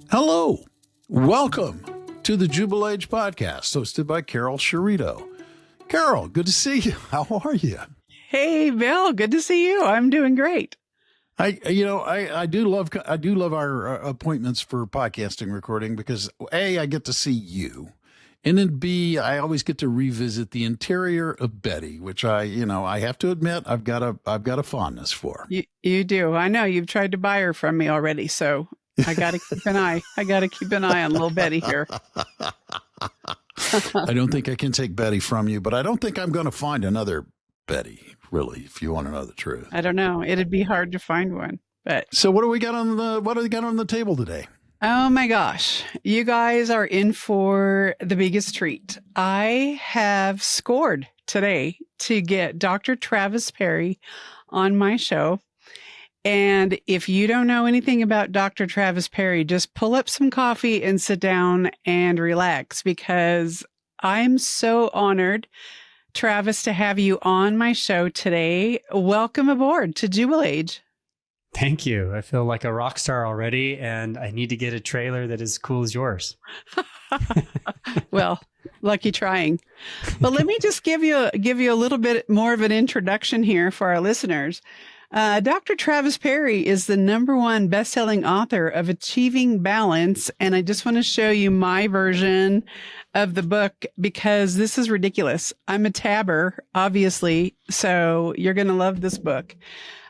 Hello, welcome to the Jubal Age podcast hosted by Carol Chiarito. Carol, good to see you. How are you? Hey, Bill, good to see you. I'm doing great. I do love our appointments for podcasting recording because A, I get to see you. And then B, I always get to revisit the interior of Betty, which I have to admit I've got a fondness for. You do. I know you've tried to buy her from me already, so I got to keep an eye. I got to keep an eye on little Betty here. I don't think I can take Betty from you, but I don't think I'm going to find another Betty, really, if you want to know the truth. I don't know. It'd be hard to find one. But so what do we got on the table today? Oh my gosh, you guys are in for the biggest treat. I have scored today to get Dr. Travis Parry on my show. And if you don't know anything about Dr. Travis Parry, just pull up some coffee and sit down and relax, because I'm so honored, Travis, to have you on my show today. Welcome aboard to Jubal Age. Thank you. I feel like a rock star already, and I need to get a trailer that is as cool as yours. Well, lucky trying. But let me just give you a little bit more of an introduction here for our listeners. Dr. Travis Parry is the #1 best-selling author of Achieving Balance, and I just want to show you my version of the book because this is ridiculous. I'm a tabber, obviously, so you're going to love this book.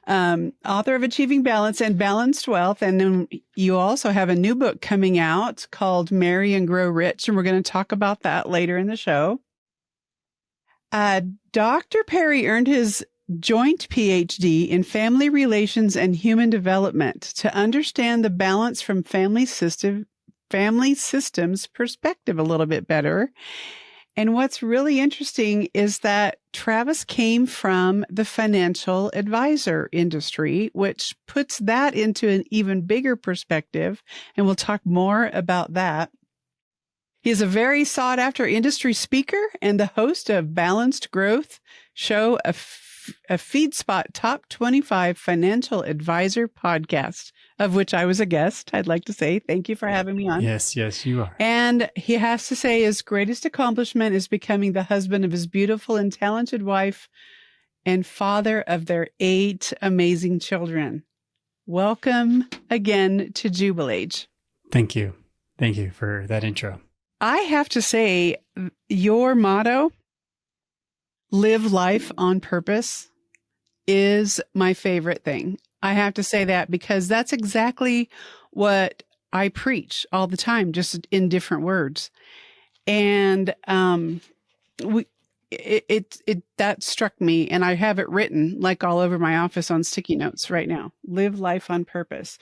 Author of Achieving Balance and Balanced Wealth. And then you also have a new book coming out called Marry and Grow Rich. And we're going to talk about that later in the show. Dr. Parry earned his joint PhD in family relations and human development to understand the balance from family systems perspective a little bit better. And what's really interesting is that Travis came from the financial advisor industry, which puts that into an even bigger perspective. And we'll talk more about that. He is a very sought after industry speaker and the host of Balanced Growth Show, a FeedSpot Top 25 Financial Advisor podcast, of which I was a guest. I'd like to say thank you for having me on. Yes, you are. And he has to say his greatest accomplishment is becoming the husband of his beautiful and talented wife and father of their 8 amazing children. Welcome again to Jubal Age. Thank you. Thank you for that intro. I have to say, your motto, live life on purpose, is my favorite thing. I have to say that because that's exactly what I preach all the time, just in different words. And that struck me, and I have it written like all over my office on sticky notes right now. Live life on purpose.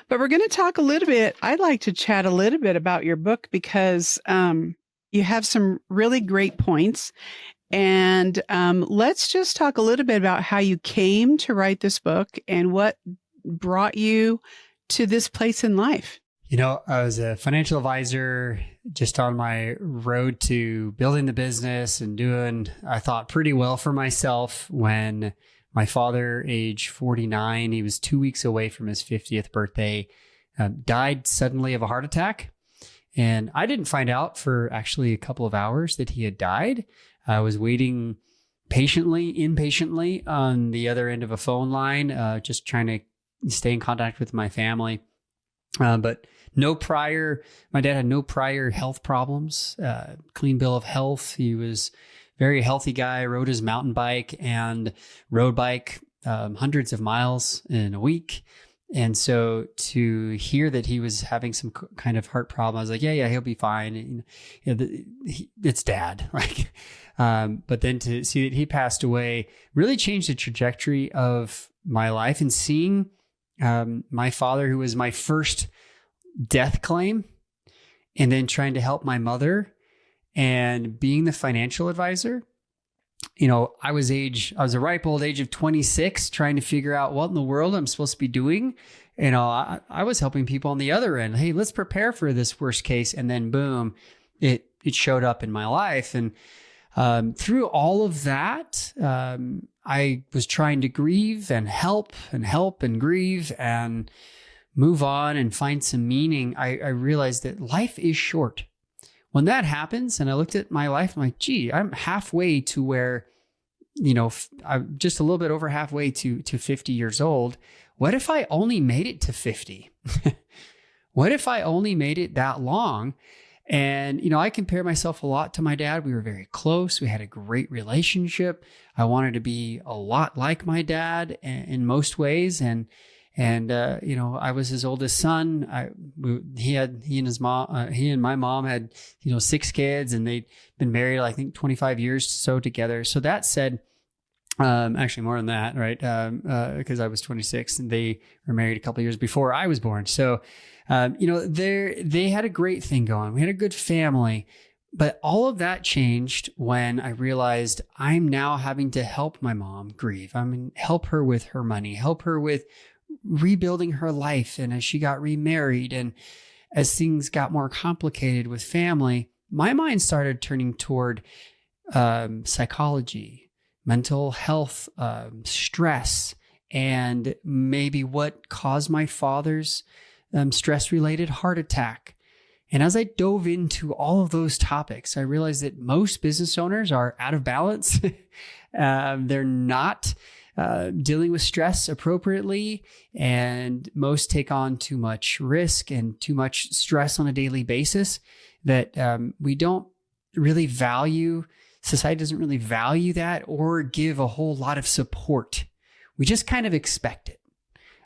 But we're going to talk a little bit. I'd like to chat a little bit about your book because you have some really great points. And let's just talk a little bit about how you came to write this book and what brought you to this place in life. You know, I was a financial advisor just on my road to building the business and doing, I thought, pretty well for myself when my father, age 49, he was 2 weeks away from his 50th birthday, died suddenly of a heart attack. And I didn't find out for actually a couple of hours that he had died. I was waiting impatiently on the other end of a phone line, just trying to stay in contact with my family. But my dad had no prior health problems, clean bill of health. He was a very healthy guy, rode his mountain bike and road bike hundreds of miles in a week. And so to hear that he was having some kind of heart problem, I was like, yeah, he'll be fine. It's dad. But then to see that he passed away really changed the trajectory of my life. And seeing my father, who was my first death claim, and then trying to help my mother and being the financial advisor. I was a ripe old age of 26, trying to figure out what in the world I'm supposed to be doing. I was helping people on the other end. Hey, let's prepare for this worst case. And then boom, it showed up in my life. And through all of that, I was trying to grieve and help and grieve. And move on and find some meaning, I realized that life is short. When that happens, and I looked at my life, I'm like, gee, I'm halfway to where, I'm just a little bit over halfway to 50 years old. What if I only made it to 50? What if I only made it that long? And, I compare myself a lot to my dad. We were very close. We had a great relationship. I wanted to be a lot like my dad in most ways. And I was his oldest son. He and my mom had, 6 kids, and they'd been married, I think 25 years or so together. So that said, actually more than that, right? Because I was 26 and they were married a couple of years before I was born. So, they had a great thing going. We had a good family, but all of that changed when I realized I'm now having to help my mom grieve. Help her with her money, help her with rebuilding her life. And as she got remarried and as things got more complicated with family, my mind started turning toward psychology, mental health, stress, and maybe what caused my father's stress-related heart attack. And as I dove into all of those topics, I realized that most business owners are out of balance. They're not dealing with stress appropriately, and most take on too much risk and too much stress on a daily basis that we don't really value. Society doesn't really value that or give a whole lot of support. We just kind of expect it.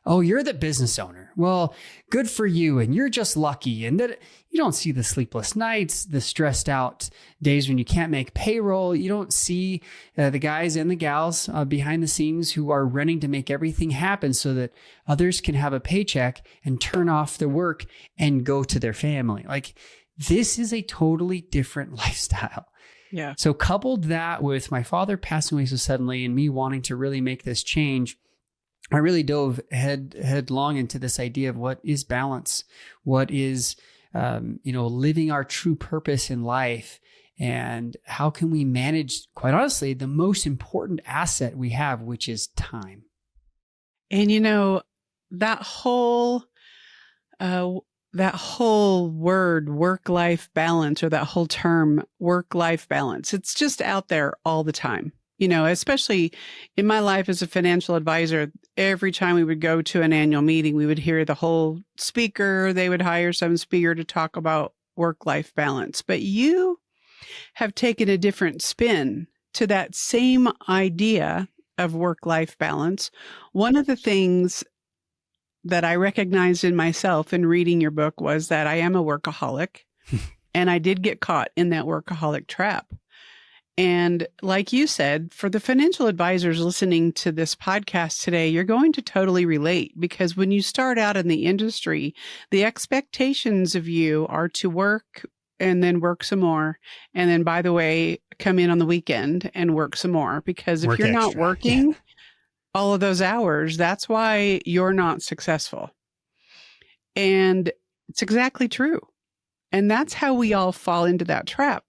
Oh, you're the business owner. Well, good for you. And you're just lucky. And that you don't see the sleepless nights, the stressed out days when you can't make payroll. You don't see the guys and the gals behind the scenes who are running to make everything happen so that others can have a paycheck and turn off their work and go to their family. Like, this is a totally different lifestyle. Yeah. So coupled that with my father passing away so suddenly and me wanting to really make this change, I really dove headlong into this idea of what is balance, what is, living our true purpose in life, and how can we manage, quite honestly, the most important asset we have, which is time. And that whole word work-life balance, or that whole term work-life balance, it's just out there all the time. Especially in my life as a financial advisor, every time we would go to an annual meeting, we would hear the whole speaker, they would hire some speaker to talk about work-life balance. But you have taken a different spin to that same idea of work-life balance. One of the things that I recognized in myself in reading your book was that I am a workaholic, and I did get caught in that workaholic trap. And like you said, for the financial advisors listening to this podcast today, you're going to totally relate, because when you start out in the industry, the expectations of you are to work and then work some more. And then, by the way, come in on the weekend and work some more, because if you're not working all of those hours, that's why you're not successful. And it's exactly true. And that's how we all fall into that trap.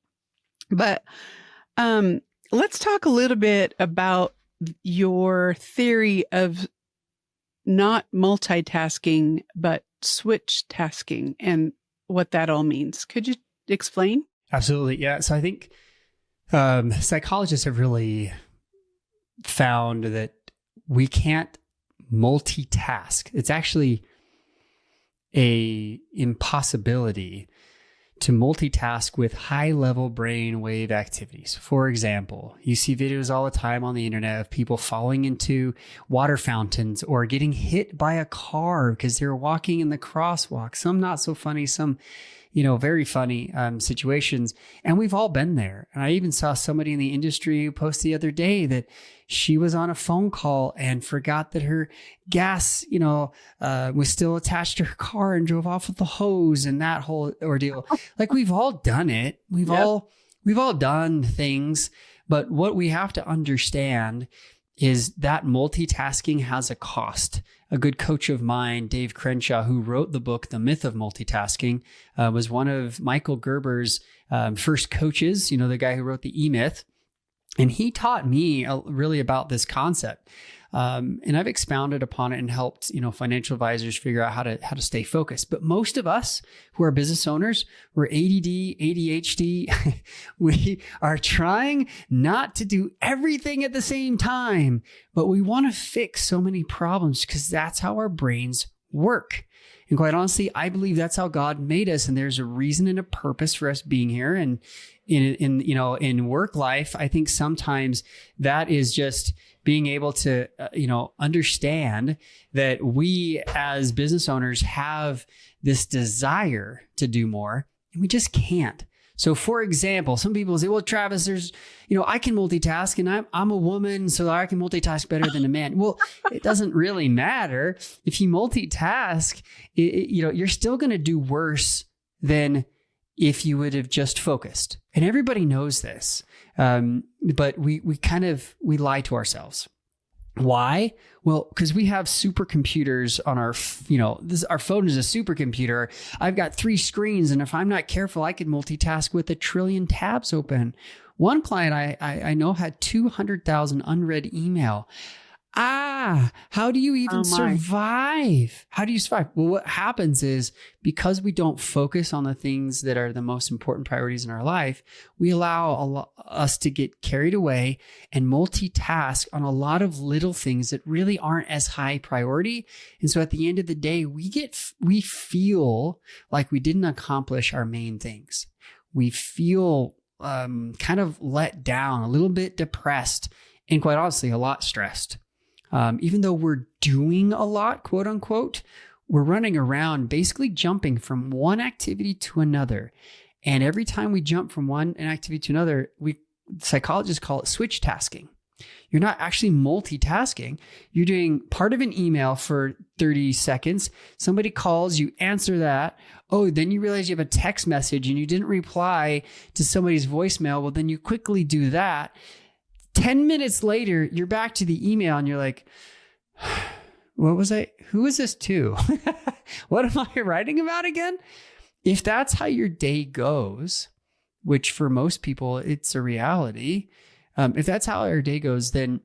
But let's talk a little bit about your theory of not multitasking, but switch tasking, and what that all means. Could you explain? Absolutely. Yeah. So I think psychologists have really found that we can't multitask. It's actually an impossibility to multitask with high-level brainwave activities. For example, you see videos all the time on the internet of people falling into water fountains or getting hit by a car because they're walking in the crosswalk. Some not so funny, some very funny situations. And we've all been there. And I even saw somebody in the industry post the other day that she was on a phone call and forgot that her gas, was still attached to her car and drove off with the hose and that whole ordeal. Like, we've all done it. We've all done things. But what we have to understand is that multitasking has a cost. A good coach of mine, Dave Crenshaw, who wrote the book, The Myth of Multitasking, was one of Michael Gerber's first coaches, the guy who wrote the E-Myth. And he taught me really about this concept. And I've expounded upon it and helped, financial advisors figure out how to stay focused. But most of us who are business owners, we're ADD, ADHD. We are trying not to do everything at the same time, but we want to fix so many problems because that's how our brains work. And quite honestly, I believe that's how God made us. And there's a reason and a purpose for us being here. And in work life, I think sometimes that is just being able to, understand that we as business owners have this desire to do more and we just can't. So for example, some people say, well, Travis, I can multitask and I'm a woman, so I can multitask better than a man. Well, it doesn't really matter. If you multitask, you're still going to do worse than if you would have just focused. And everybody knows this. But we lie to ourselves. Why? Well, because we have supercomputers on our phone is a supercomputer. I've got 3 screens, and if I'm not careful, I could multitask with 1 trillion tabs open. One client I know had 200,000 unread email. How do you even survive? How do you survive? Well, what happens is because we don't focus on the things that are the most important priorities in our life, we allow us to get carried away and multitask on a lot of little things that really aren't as high priority. And so at the end of the day, we feel like we didn't accomplish our main things. We feel kind of let down, a little bit depressed, and quite honestly, a lot stressed. Even though we're doing a lot, quote unquote, we're running around basically jumping from one activity to another. And every time we jump from one activity to another, psychologists call it switch tasking. You're not actually multitasking. You're doing part of an email for 30 seconds. Somebody calls, you answer that. Oh, then you realize you have a text message and you didn't reply to somebody's voicemail. Well, then you quickly do that. 10 minutes later, you're back to the email and you're like, what was I? Who was this to? What am I writing about again? If that's how your day goes, which for most people, it's a reality. If that's how your day goes, then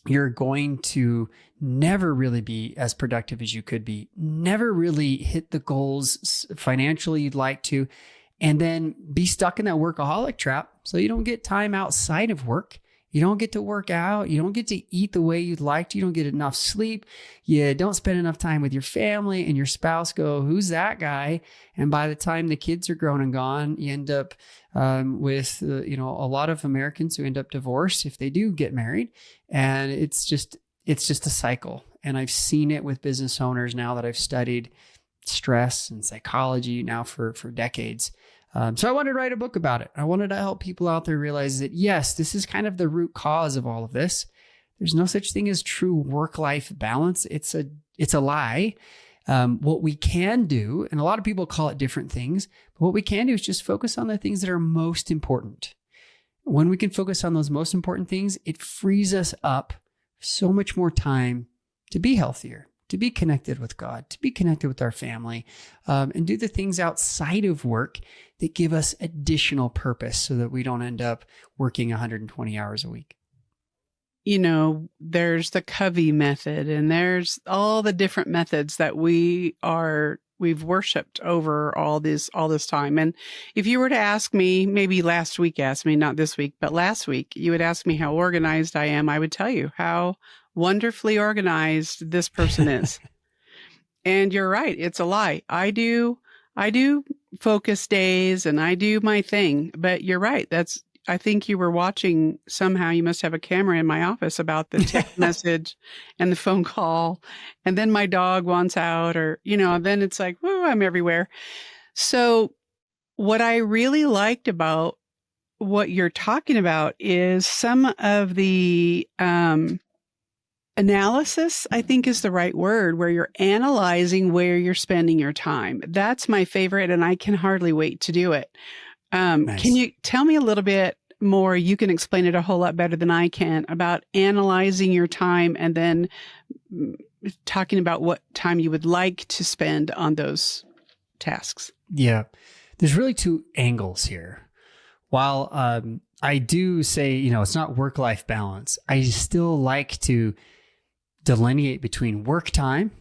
you're going to never really be as productive as you could be, never really hit the goals financially you'd like to, and then be stuck in that workaholic trap. So you don't get time outside of work. You don't get to work out. You don't get to eat the way you'd like to. You don't get enough sleep. You don't spend enough time with your family, and your spouse go, who's that guy? And by the time the kids are grown and gone, you end up with, a lot of Americans who end up divorced if they do get married. And it's just a cycle. And I've seen it with business owners now that I've studied stress and psychology now for decades. So I wanted to write a book about it. I wanted to help people out there realize that, yes, this is kind of the root cause of all of this. There's no such thing as true work-life balance. It's a lie. What we can do, and a lot of people call it different things, but what we can do is just focus on the things that are most important. When we can focus on those most important things, it frees us up so much more time to be healthier, to be connected with God, to be connected with our family, and do the things outside of work that give us additional purpose so that we don't end up working 120 hours a week. There's the Covey method, and there's all the different methods that we've worshiped over all this time. And if you were to ask me, maybe last week, not this week, but last week, you would ask me how organized I am. I would tell you how wonderfully organized this person is. And you're right. It's a lie. I do focus days and I do my thing, but you're right. I think you were watching somehow. You must have a camera in my office about the text message and the phone call. And then my dog wants out, or, then it's like, whoo, I'm everywhere. So what I really liked about what you're talking about is some of the, analysis, I think, is the right word, where you're analyzing where you're spending your time. That's my favorite, and I can hardly wait to do it. Nice. Can you tell me a little bit more? You can explain it a whole lot better than I can about analyzing your time and then talking about what time you would like to spend on those tasks. Yeah. There's really 2 angles here. While I do say, it's not work-life balance. I still like to delineate between work time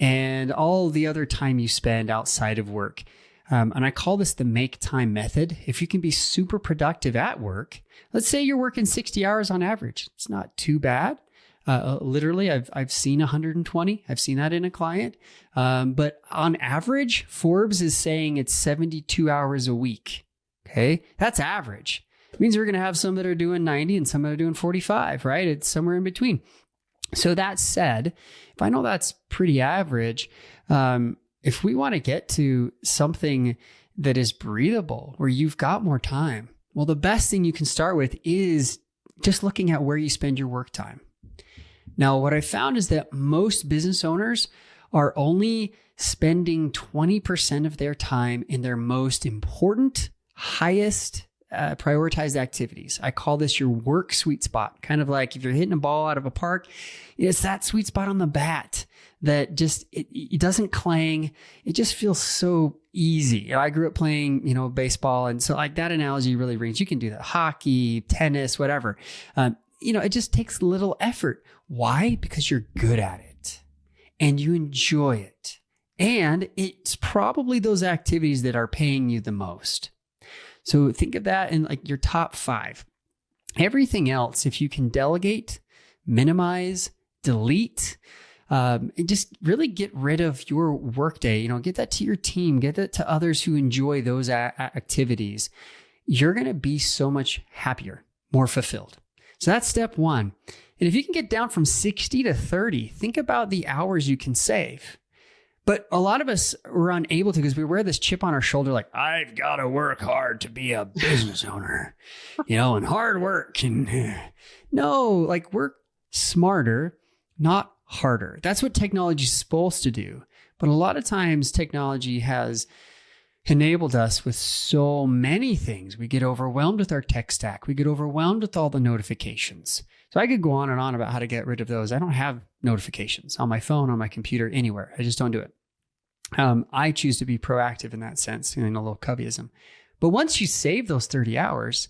and all the other time you spend outside of work. And I call this the make time method. If you can be super productive at work, let's say you're working 60 hours on average. It's not too bad. Literally, I've seen 120. I've seen that in a client. But on average, Forbes is saying it's 72 hours a week. Okay. That's average. It means we're going to have some that are doing 90 and some that are doing 45, right? It's somewhere in between. So that said, if I know that's pretty average, if we want to get to something that is breathable, where you've got more time, well, the best thing you can start with is just looking at where you spend your work time. Now, what I found is that most business owners are only spending 20% of their time in their most important, highest prioritized activities. I call this your work sweet spot. Kind of like if you're hitting a ball out of a park, it's that sweet spot on the bat that just, it doesn't clang. It just feels so easy. I grew up playing, baseball. And so like that analogy really rings. You can do that. Hockey, tennis, whatever. It just takes little effort. Why? Because you're good at it and you enjoy it. And it's probably those activities that are paying you the most. So think of that in like your top 5. Everything else, if you can delegate, minimize, delete, and just really get rid of your workday, get that to your team, get that to others who enjoy those activities, you're going to be so much happier, more fulfilled. So that's step 1. And if you can get down from 60 to 30, think about the hours you can save. But a lot of us were unable to because we wear this chip on our shoulder like, I've got to work hard to be a business owner, and hard work. And no, like work smarter, not harder. That's what technology is supposed to do. But a lot of times technology has enabled us with so many things. We get overwhelmed with our tech stack. We get overwhelmed with all the notifications. So I could go on and on about how to get rid of those. I don't have notifications on my phone, on my computer, anywhere. I just don't do it. I choose to be proactive in that sense, a little Coveyism. But once you save those 30 hours,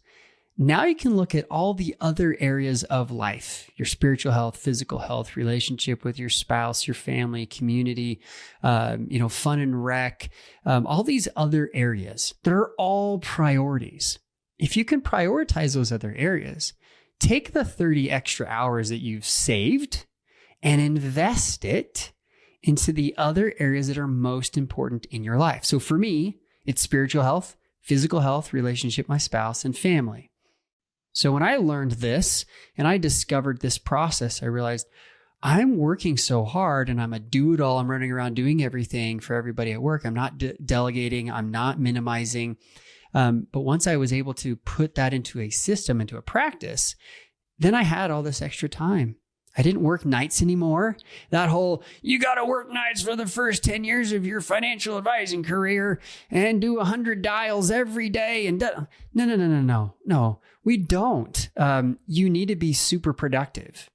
now you can look at all the other areas of life, your spiritual health, physical health, relationship with your spouse, your family, community, fun and rec, all these other areas that are all priorities. If you can prioritize those other areas, take the 30 extra hours that you've saved and invest it into the other areas that are most important in your life. So for me, it's spiritual health, physical health, relationship, my spouse, and family. So when I learned this and I discovered this process, I realized I'm working so hard and I'm a do-it-all. I'm running around doing everything for everybody at work. I'm not delegating. I'm not minimizing. But once I was able to put that into a system, into a practice, then I had all this extra time. I didn't work nights anymore. That whole, you got to work nights for the first 10 years of your financial advising career and do 100 dials every day. And no, we don't. You need to be super productive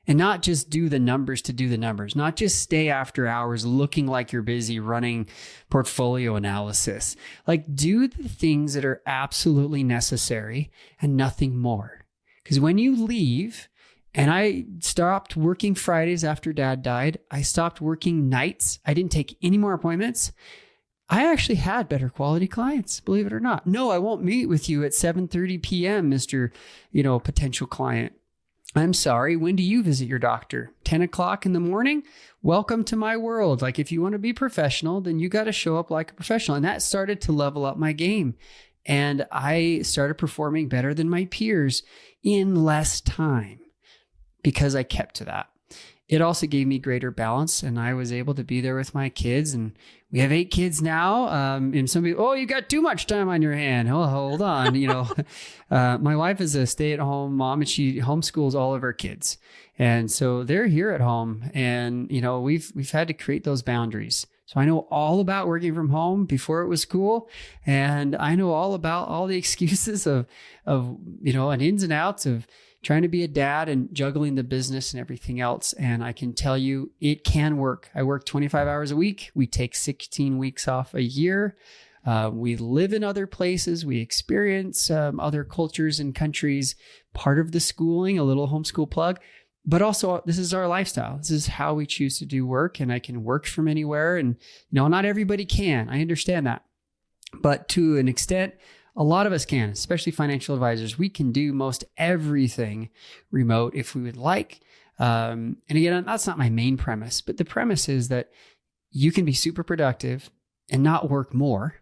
and not just do the numbers to do the numbers, not just stay after hours looking like you're busy running portfolio analysis. Like do the things that are absolutely necessary and nothing more. Because when you leave, and I stopped working Fridays after Dad died. I stopped working nights. I didn't take any more appointments. I actually had better quality clients, believe it or not. No, I won't meet with you at 7:30 p.m., Mr. Potential client. I'm sorry. When do you visit your doctor? 10 o'clock in the morning? Welcome to my world. Like if you want to be professional, then you got to show up like a professional. And that started to level up my game. And I started performing better than my peers in less time, because I kept to that. It also gave me greater balance and I was able to be there with my kids, and we have 8 kids now. And some people, you got too much time on your hand. Oh, hold on. My wife is a stay-at-home mom and she homeschools all of her kids. And so they're here at home and, we've had to create those boundaries. So I know all about working from home before it was cool. And I know all about all the excuses of and ins and outs of trying to be a dad and juggling the business and everything else. And I can tell you it can work. I work 25 hours a week. We take 16 weeks off a year. We live in other places. We experience other cultures and countries, part of the schooling, a little homeschool plug. But also, this is our lifestyle. This is how we choose to do work. And I can work from anywhere. And, not everybody can. I understand that. But to an extent, a lot of us can, especially financial advisors. We can do most everything remote if we would like. And again, that's not my main premise. But the premise is that you can be super productive and not work more.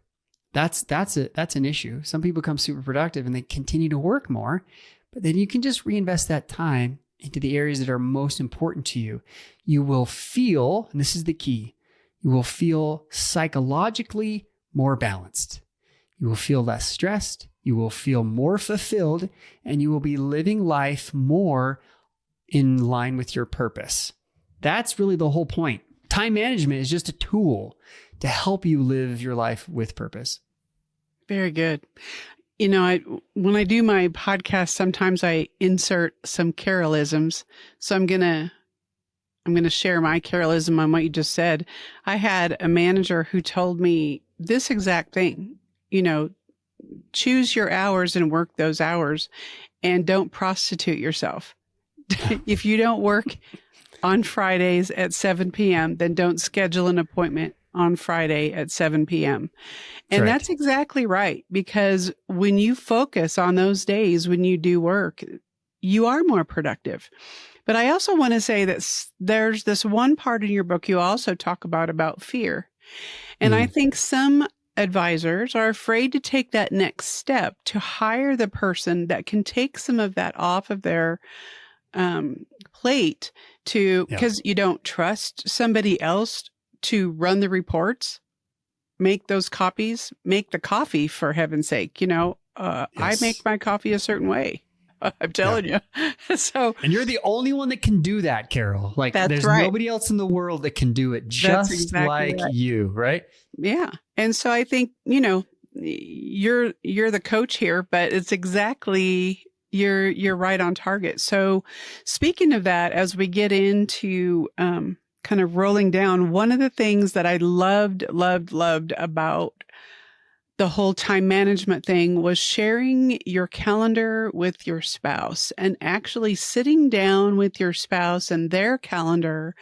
That's an issue. Some people become super productive and they continue to work more. But then you can just reinvest that time into the areas that are most important to you. You will feel, and this is the key, you will feel psychologically more balanced. You will feel less stressed. You will feel more fulfilled, and you will be living life more in line with your purpose. That's really the whole point. Time management is just a tool to help you live your life with purpose. Very good. When I do my podcast, sometimes I insert some Carolisms. So I'm going to share my Carolism on what you just said. I had a manager who told me this exact thing, choose your hours and work those hours, and don't prostitute yourself. If you don't work on Fridays at 7 p.m., then don't schedule an appointment on Friday at 7 p.m. And that's exactly right. Because when you focus on those days when you do work, you are more productive. But I also want to say that there's this one part in your book you also talk about fear. And I think some advisors are afraid to take that next step to hire the person that can take some of that off of their plate because you don't trust somebody else to run the reports, make those copies, make the coffee, for heaven's sake. I make my coffee a certain way. I'm telling you. And you're the only one that can do that, Carol. There's nobody else in the world that can do it just like you, right? Yeah. And so I think, you're the coach here, but it's exactly, you're right on target. So speaking of that, as we get into, kind of rolling down, one of the things that I loved about the whole time management thing was sharing your calendar with your spouse and actually sitting down with your spouse and their calendar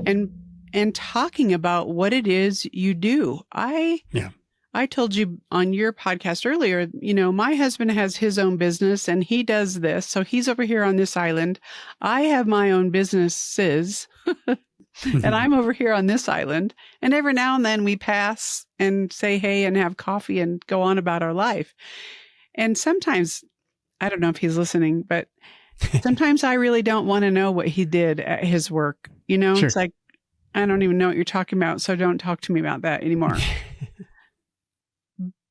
and talking about what it is you do. I told you on your podcast earlier, my husband has his own business and he does this. So he's over here on this island. I have my own businesses. And I'm over here on this island. And every now and then we pass and say hey and have coffee and go on about our life. And sometimes, I don't know if he's listening, but sometimes I really don't want to know what he did at his work. Sure. It's like, I don't even know what you're talking about, so don't talk to me about that anymore.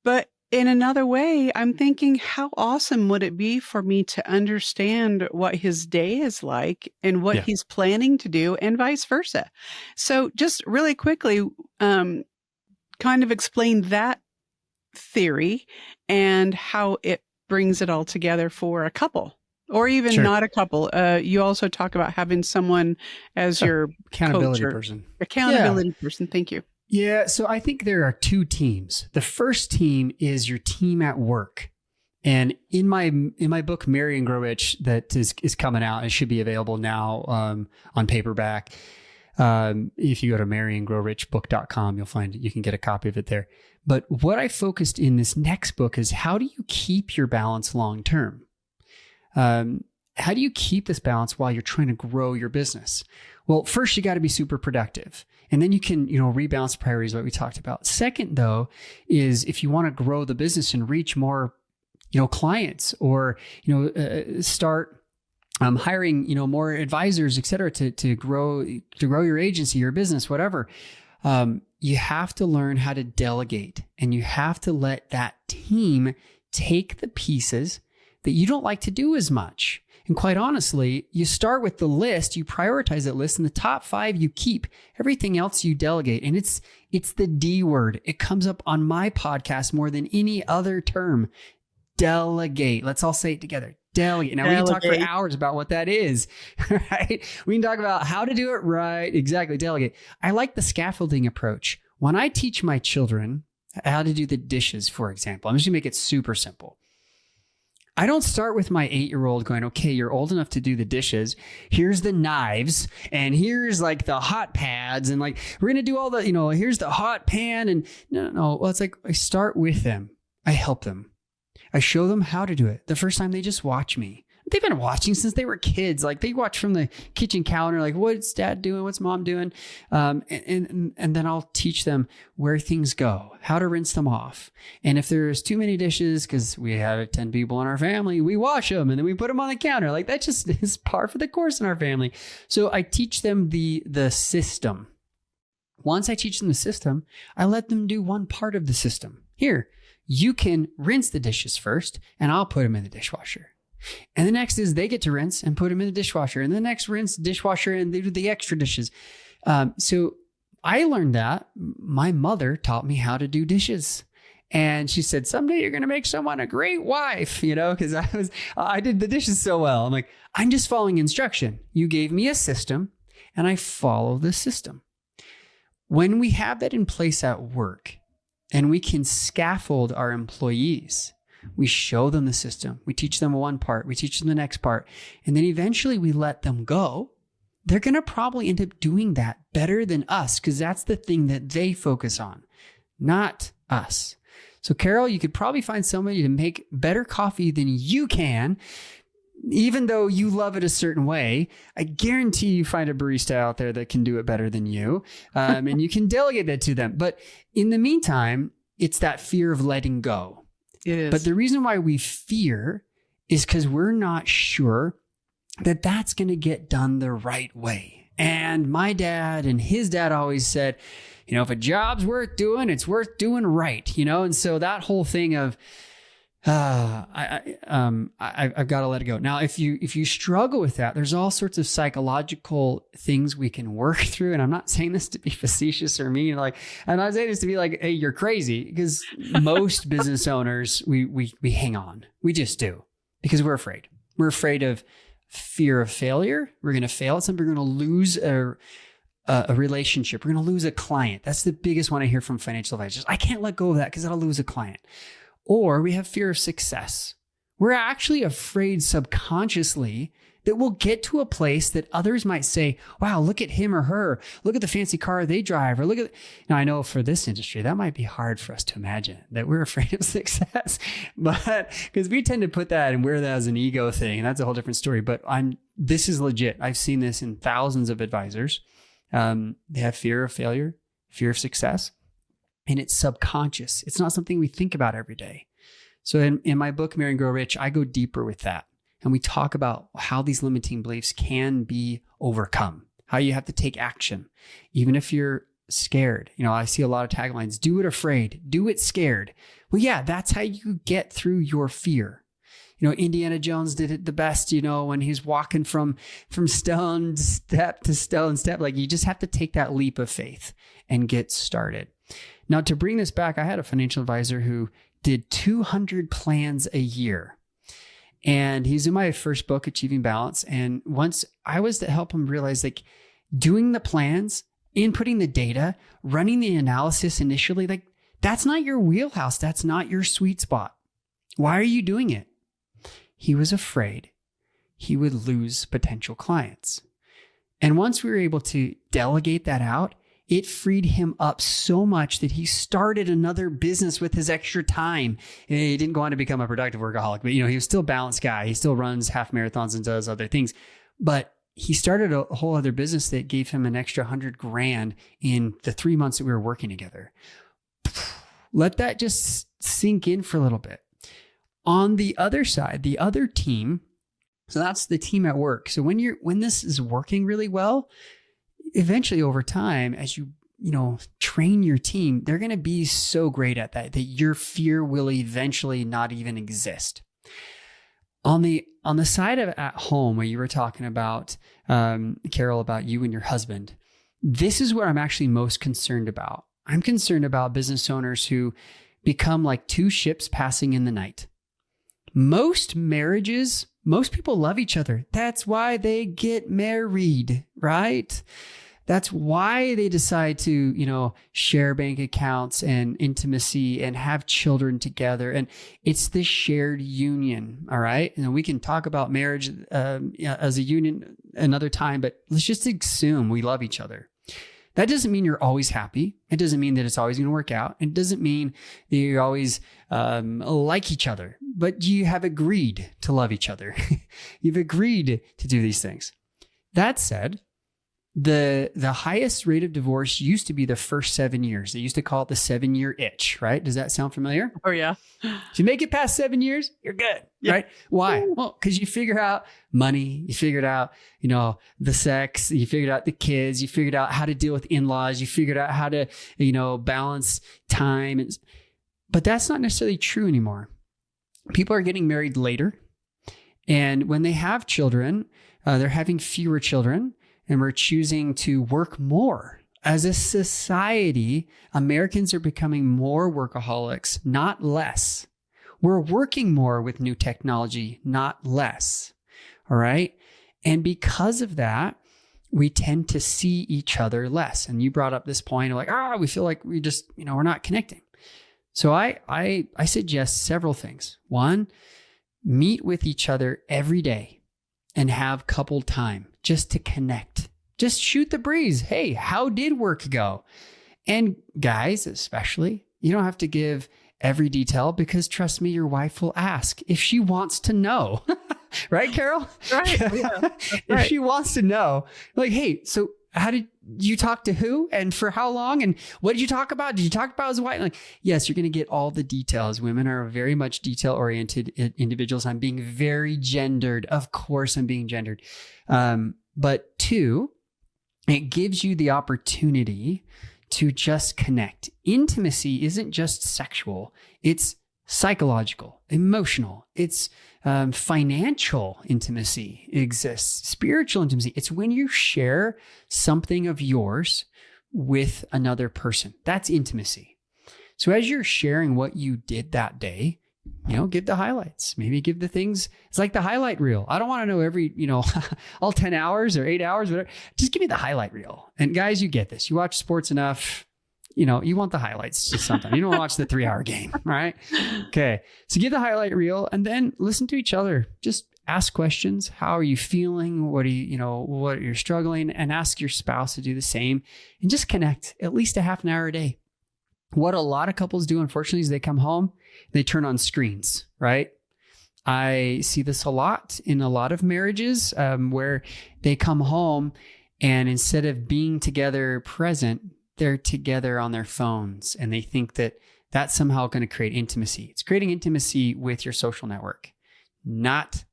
But in another way, I'm thinking, how awesome would it be for me to understand what his day is like and what he's planning to do and vice versa? So just really quickly, kind of explain that theory and how it brings it all together for a couple or even not a couple. You also talk about having someone as your accountability person. Accountability person. Thank you. Yeah, so I think there are two teams. The first team is your team at work. And in my book, Marry and Grow Rich, that is coming out, it should be available now on paperback. If you go to marryandgrowrichbook.com, you'll find it. You can get a copy of it there. But what I focused in this next book is how do you keep your balance long term? How do you keep this balance while you're trying to grow your business? Well, first, you got to be super productive. And then you can, rebalance priorities, what we talked about. Second, though, is if you want to grow the business and reach more, clients or, start hiring, more advisors, et cetera, to grow your agency, your business, whatever. You have to learn how to delegate, and you have to let that team take the pieces that you don't like to do as much. And quite honestly, you start with the list, you prioritize that list, and the top 5 you keep. Everything else you delegate. And it's the D word. It comes up on my podcast more than any other term. Delegate. Let's all say it together. Delegate. Now we can talk for hours about what that is, right? We can talk about how to do it right. Exactly. Delegate. I like the scaffolding approach. When I teach my children how to do the dishes, for example. I'm just gonna make it super simple. I don't start with my 8-year-old going, okay, you're old enough to do the dishes. Here's the knives and here's like the hot pads and like, we're going to do all the, here's the hot pan. And no. Well, it's like I start with them. I help them. I show them how to do it. The first time they just watch me. They've been watching since they were kids. Like they watch from the kitchen counter, like what's dad doing? What's mom doing? And then I'll teach them where things go, how to rinse them off. And if there's too many dishes, because we have 10 people in our family, we wash them and then we put them on the counter. Like that just is par for the course in our family. So I teach them the system. Once I teach them the system, I let them do one part of the system. Here, you can rinse the dishes first and I'll put them in the dishwasher. And the next is they get to rinse and put them in the dishwasher. And the next rinse dishwasher and they do the extra dishes. So I learned that. My mother taught me how to do dishes. And she said, someday you're going to make someone a great wife, because I did the dishes so well. I'm like, I'm just following instruction. You gave me a system and I follow the system. When we have that in place at work and we can scaffold our employees, we show them the system. We teach them one part. We teach them the next part. And then eventually we let them go. They're going to probably end up doing that better than us because that's the thing that they focus on, not us. So Carol, you could probably find somebody to make better coffee than you can, even though you love it a certain way. I guarantee you find a barista out there that can do it better than you. And you can delegate that to them. But in the meantime, it's that fear of letting go. It is. But the reason why we fear is because we're not sure that that's going to get done the right way. And my dad and his dad always said, if a job's worth doing, it's worth doing right, And so that whole thing of, I've got to let it go. Now, if you struggle with that, there's all sorts of psychological things we can work through. And I'm not saying this to be facetious or mean. I'm not saying this to be like, hey, you're crazy, because most business owners, we hang on. We just do, because we're afraid. We're afraid of fear of failure. We're going to fail at something. We're going to lose a relationship. We're going to lose a client. That's the biggest one I hear from financial advisors. I can't let go of that because I'll lose a client. Or we have fear of success. We're actually afraid subconsciously that we'll get to a place that others might say, wow, look at him or her. Look at the fancy car they drive. Or look at, now I know for this industry, that might be hard for us to imagine that we're afraid of success, but because we tend to put that and wear that as an ego thing. And that's a whole different story, but this is legit. I've seen this in thousands of advisors. They have fear of failure, fear of success. And it's subconscious. It's not something we think about every day. So in my book, Marry and Grow Rich, I go deeper with that. And we talk about how these limiting beliefs can be overcome, how you have to take action, even if you're scared. I see a lot of taglines, do it afraid, do it scared. Well, yeah, that's how you get through your fear. Indiana Jones did it the best, when he's walking from stone step to stone step. Like you just have to take that leap of faith and get started. Now, to bring this back, I had a financial advisor who did 200 plans a year. And he's in my first book, Achieving Balance. And once I was to help him realize, like, doing the plans, inputting the data, running the analysis initially, like, that's not your wheelhouse. That's not your sweet spot. Why are you doing it? He was afraid he would lose potential clients. And once we were able to delegate that out, it freed him up so much that he started another business with his extra time. He didn't go on to become a productive workaholic, but he was still a balanced guy. He still runs half marathons and does other things. But he started a whole other business that gave him an extra $100,000 in the 3 months that we were working together. Let that just sink in for a little bit. On the other side, the other team, so that's the team at work. So when this is working really well, eventually over time, as you train your team, they're going to be so great at that your fear will eventually not even exist. On the side of at home, where you were talking about, Carol, about you and your husband, this is where I'm actually most concerned about. I'm concerned about business owners who become like two ships passing in the night. Most marriages, most people love each other. That's why they get married, right? That's why they decide to, share bank accounts and intimacy and have children together. And it's the shared union. All right. And we can talk about marriage as a union another time, but let's just assume we love each other. That doesn't mean you're always happy. It doesn't mean that it's always going to work out. It doesn't mean that you always like each other, but you have agreed to love each other. You've agreed to do these things. That said, the highest rate of divorce used to be the first 7 years. They used to call it the 7-year itch, right? Does that sound familiar? Oh, yeah. If you make it past 7 years, you're good, right? Why? Well, because you figured out money, you figured out, the sex, you figured out the kids, you figured out how to deal with in-laws, you figured out how to, balance time. But that's not necessarily true anymore. People are getting married later. And when they have children, they're having fewer children. And we're choosing to work more. As a society, Americans are becoming more workaholics, not less. We're working more with new technology, not less. All right. And because of that, we tend to see each other less. And you brought up this point of like, we feel like we just, we're not connecting. So I suggest several things. One, meet with each other every day and have couple time just to connect. Just shoot the breeze. Hey, how did work go? And guys, especially, you don't have to give every detail because trust me, your wife will ask if she wants to know. Right, Carol? Right. Yeah, if she wants to know, like, hey, so how did you talk to who and for how long? And what did you talk about? Did you talk about his wife? Like, yes, you're going to get all the details. Women are very much detail-oriented individuals. I'm being very gendered. Of course, I'm being gendered. But two, it gives you the opportunity to just connect. Intimacy isn't just sexual. It's psychological, emotional. It's financial intimacy exists. Spiritual intimacy. It's when you share something of yours with another person. That's intimacy. So as you're sharing what you did that day, give the highlights. Maybe give the things. It's like the highlight reel. I don't want to know every, all 10 hours or 8 hours, whatever. Just give me the highlight reel. And guys, you get this. You watch sports enough. You want the highlights just sometimes. You don't watch the 3-hour game. All right. Okay. So give the highlight reel and then listen to each other. Just ask questions. How are you feeling? What you're struggling, and ask your spouse to do the same and just connect at least a half an hour a day. What a lot of couples do, unfortunately, is they come home, they turn on screens, right? I see this a lot in a lot of marriages where they come home and instead of being together present, they're together on their phones and they think that that's somehow going to create intimacy. It's creating intimacy with your social network, not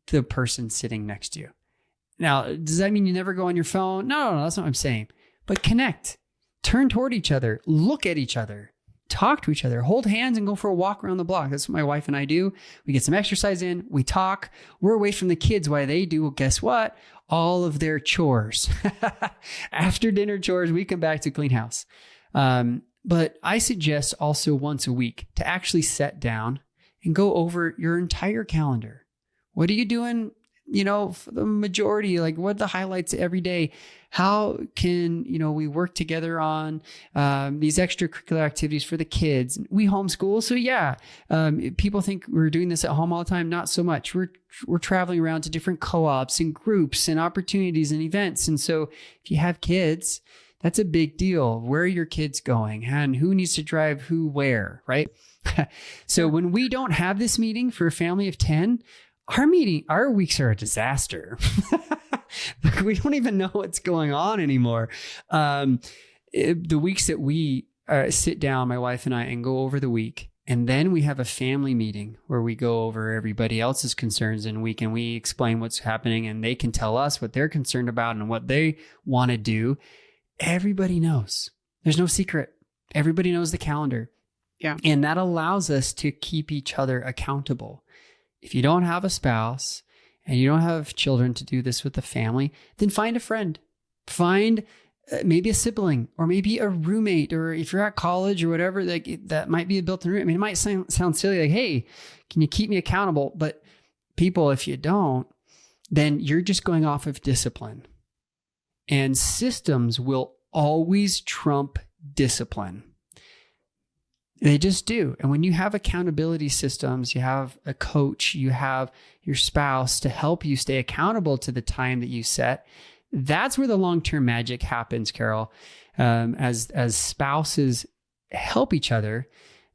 the person sitting next to you. Now, does that mean you never go on your phone? No, that's not what I'm saying. But connect, turn toward each other, look at each other, talk to each other, hold hands and go for a walk around the block. That's what my wife and I do. We get some exercise in, we talk, we're away from the kids while they do, well, guess what? All of their chores. After dinner chores, we come back to clean house. But I suggest also once a week to actually sit down and go over your entire calendar. What are you doing, for the majority? Like, what are the highlights every day? How can, we work together on these extracurricular activities for the kids? We homeschool. So yeah, people think we're doing this at home all the time. Not so much. We're traveling around to different co-ops and groups and opportunities and events. And so if you have kids, that's a big deal. Where are your kids going? And who needs to drive who where, right? So when we don't have this meeting for a family of 10, our weeks are a disaster. We don't even know what's going on anymore. The weeks that we sit down, my wife and I, and go over the week, and then we have a family meeting where we go over everybody else's concerns and we explain what's happening and they can tell us what they're concerned about and what they want to do. Everybody knows. There's no secret. Everybody knows the calendar. Yeah. And that allows us to keep each other accountable. If you don't have a spouse and you don't have children to do this with the family, then find a friend. Find maybe a sibling or maybe a roommate, or if you're at college or whatever, that might be a built-in roommate. I mean, it might sound silly, like, hey, can you keep me accountable? But people, if you don't, then you're just going off of discipline. And systems will always trump discipline. They just do. And when you have accountability systems, you have a coach, you have your spouse to help you stay accountable to the time that you set, that's where the long-term magic happens, Carol. As spouses help each other,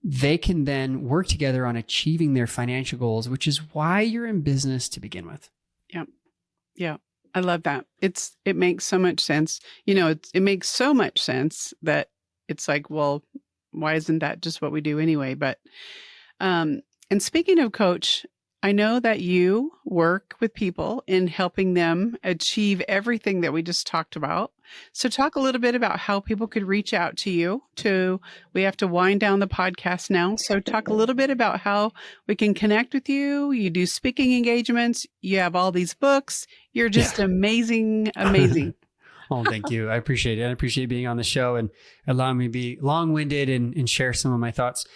they can then work together on achieving their financial goals, which is why you're in business to begin with. Yeah. Yeah. I love that. It makes so much sense. It makes so much sense that it's like, well, why isn't that just what we do anyway? But, and speaking of coach, I know that you work with people in helping them achieve everything that we just talked about. So talk a little bit about how people could reach out to you we have to wind down the podcast now. So talk a little bit about how we can connect with you. You do speaking engagements. You have all these books. You're just amazing, amazing. Oh, thank you. I appreciate it. I appreciate being on the show and allowing me to be long-winded and share some of my thoughts.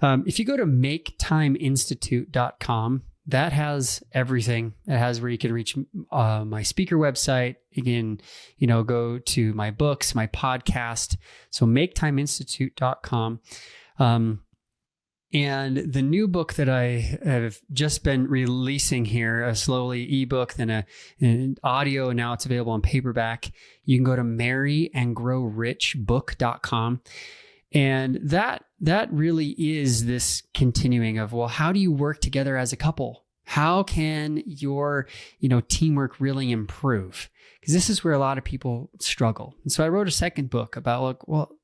If you go to maketimeinstitute.com, that has everything. It has where you can reach my speaker website. You can, go to my books, my podcast. So maketimeinstitute.com. And the new book that I have just been releasing here, slowly ebook, then an audio, and now it's available on paperback. You can go to marryandgrowrichbook.com. And that really is this continuing of, well, how do you work together as a couple? How can your, teamwork really improve? Because this is where a lot of people struggle. And so I wrote a second book about,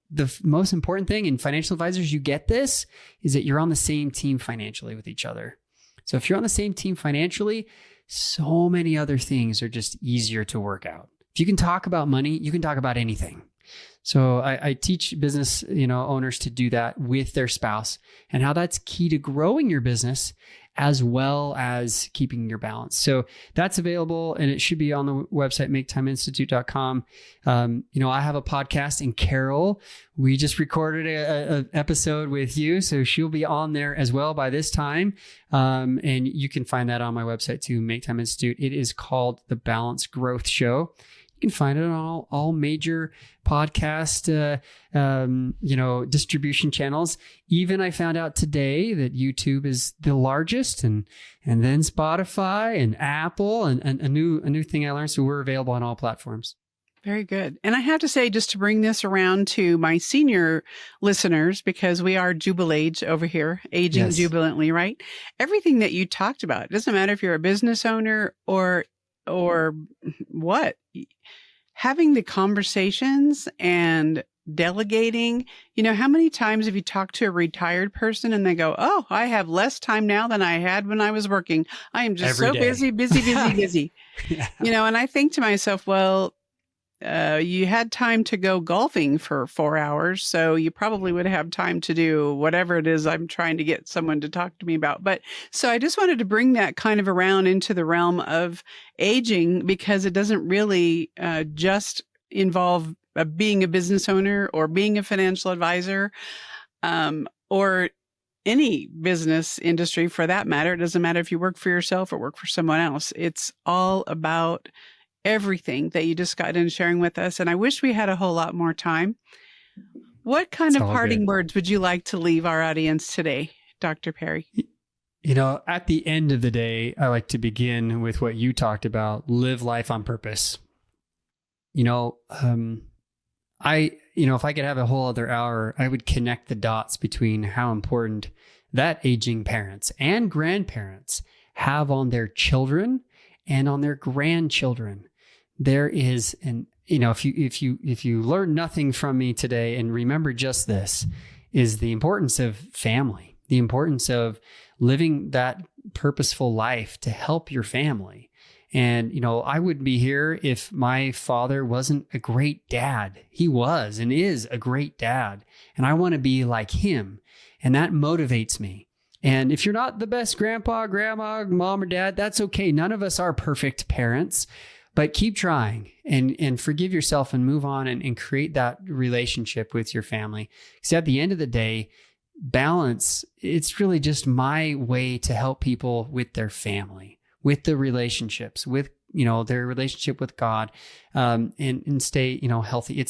the most important thing in financial advisors, you get this, is that you're on the same team financially with each other. So if you're on the same team financially, so many other things are just easier to work out. If you can talk about money, you can talk about anything. So I teach business, owners to do that with their spouse, and how that's key to growing your business as well as keeping your balance. So that's available, and it should be on the website, maketimeinstitute.com. I have a podcast, and Carol, we just recorded an episode with you, so she'll be on there as well by this time. And you can find that on my website too, Make Time Institute. It is called The Balanced Growth Show. You can find it on all major podcast, distribution channels. Even I found out today that YouTube is the largest, and then Spotify and Apple, and a new thing I learned. So we're available on all platforms. Very good. And I have to say, just to bring this around to my senior listeners, because we are jubil age over here, aging jubilantly, right? Everything that you talked about, it doesn't matter if you're a business owner or what, having the conversations and delegating. How many times have you talked to a retired person and they go, "Oh, I have less time now than I had when I was working. I am just Every so day. busy." Yeah. And I think to myself, well, you had time to go golfing for 4 hours, so you probably would have time to do whatever it is I'm trying to get someone to talk to me about. But so I just wanted to bring that kind of around into the realm of aging, because it doesn't really just involve being a business owner or being a financial advisor, or any business industry for that matter. It doesn't matter if you work for yourself or work for someone else. It's all about everything that you just got in sharing with us. And I wish we had a whole lot more time. What kind of parting words would you like to leave our audience today, Dr. Parry? At the end of the day, I like to begin with what you talked about: live life on purpose. If I could have a whole other hour, I would connect the dots between how important that aging parents and grandparents have on their children and on their grandchildren. There is if you learn nothing from me today, and remember just this, is the importance of family, the importance of living that purposeful life to help your family. And, I wouldn't be here if my father wasn't a great dad. He was and is a great dad. And I want to be like him. And that motivates me. And if you're not the best grandpa, grandma, mom, or dad, that's okay. None of us are perfect parents, but keep trying and forgive yourself and move on and create that relationship with your family. Because at the end of the day, balance, it's really just my way to help people with their family, with the relationships, with their relationship with God, and stay, healthy.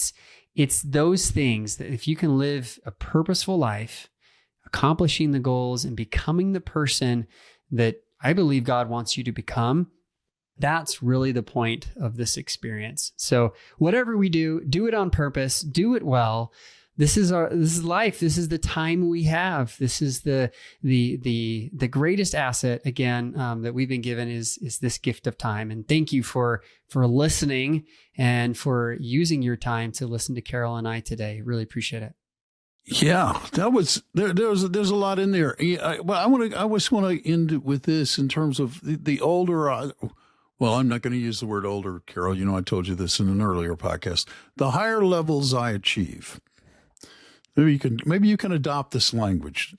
It's those things that if you can live a purposeful life, accomplishing the goals and becoming the person that I believe God wants you to become, that's really the point of this experience. So whatever we do it on purpose, do it well. This is life. This is the time we have. This is the greatest asset, again, that we've been given is this gift of time. And thank you for listening and for using your time to listen to Carol and I today. Really appreciate it. Yeah, that was there's a lot in there. I just want to end with this in terms of the older. Well, I'm not going to use the word older, Carol. I told you this in an earlier podcast. The higher levels I achieve. Maybe you can adopt this language,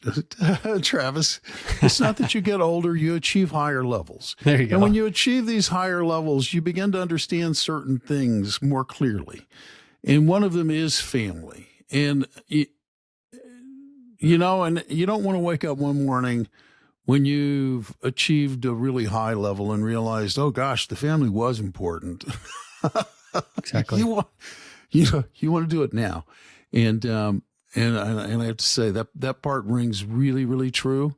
Travis. It's not that you get older, you achieve higher levels. There you go. And when you achieve these higher levels, you begin to understand certain things more clearly. And one of them is family. And, and you don't want to wake up one morning when you've achieved a really high level and realized, oh gosh, the family was important. Exactly. You want to do it now. And I have to say that part rings really, really true.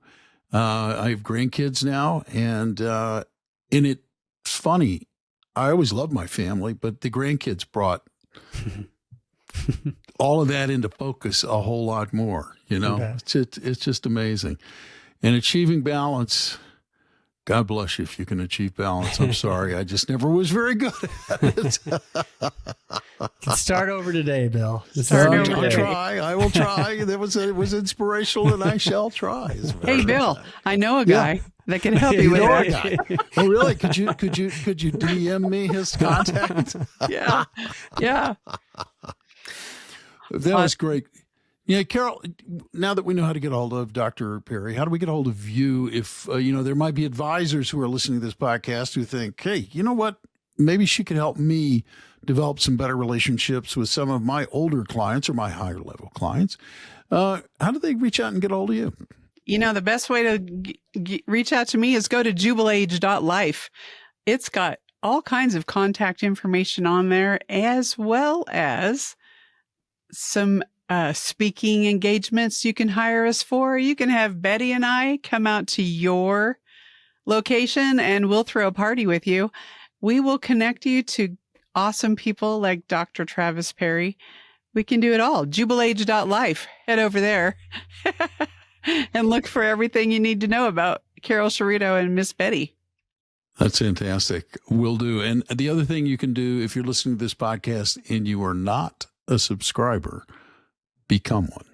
I have grandkids now, and it's funny. I always loved my family, but the grandkids brought all of that into focus a whole lot more. Okay. It's just amazing. And achieving balance. God bless you if you can achieve balance. I'm sorry. I just never was very good at it. Start over today, Bill. I will try. It was inspirational, and I shall try. Hey, Bill, I know a guy that can help you with that. Oh, really? Could you DM me his contact? Yeah. That was great. Yeah, Carol, now that we know how to get hold of Dr. Parry, how do we get hold of you if, there might be advisors who are listening to this podcast who think, hey, you know what? Maybe she could help me develop some better relationships with some of my older clients or my higher level clients. How do they reach out and get hold of you? The best way to reach out to me is go to jubilage.life. It's got all kinds of contact information on there, as well as some speaking engagements you can hire us for. You can have Betty and I come out to your location and we'll throw a party with you. We will connect you to awesome people like Dr. Travis Parry. We can do it all. Jubilage.life. Head over there and look for everything you need to know about Carol Chiarito and Miss Betty. That's fantastic. Will do. And the other thing you can do if you're listening to this podcast and you are not a subscriber, become one.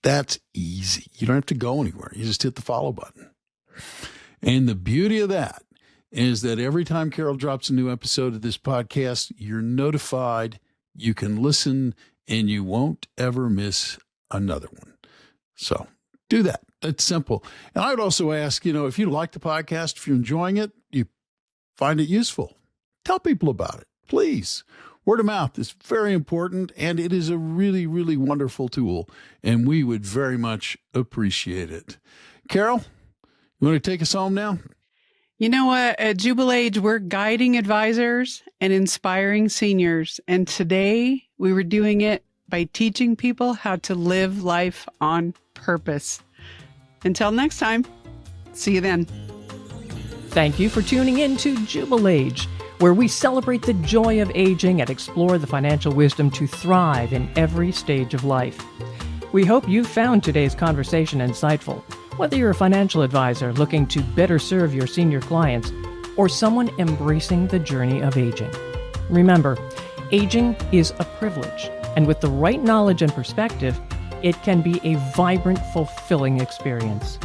That's easy. You don't have to go anywhere. You just hit the follow button. And the beauty of that is that every time Carol drops a new episode of this podcast, you're notified, you can listen, and you won't ever miss another one. So do that. It's simple. And I would also ask, if you like the podcast, if you're enjoying it, you find it useful, tell people about it, please. Word of mouth is very important, and it is a really, really wonderful tool, and we would very much appreciate it. Carol, you want to take us home now? You know what? At Jubilage, we're guiding advisors and inspiring seniors, and today we were doing it by teaching people how to live life on purpose. Until next time, see you then. Thank you for tuning in to Jubilage, where we celebrate the joy of aging and explore the financial wisdom to thrive in every stage of life. We hope you found today's conversation insightful, whether you're a financial advisor looking to better serve your senior clients or someone embracing the journey of aging. Remember, aging is a privilege, and with the right knowledge and perspective, it can be a vibrant, fulfilling experience.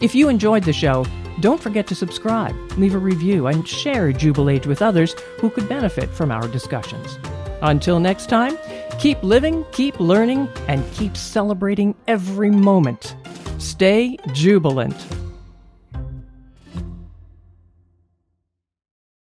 If you enjoyed the show, don't forget to subscribe, leave a review, and share Jubilage with others who could benefit from our discussions. Until next time, keep living, keep learning, and keep celebrating every moment. Stay jubilant.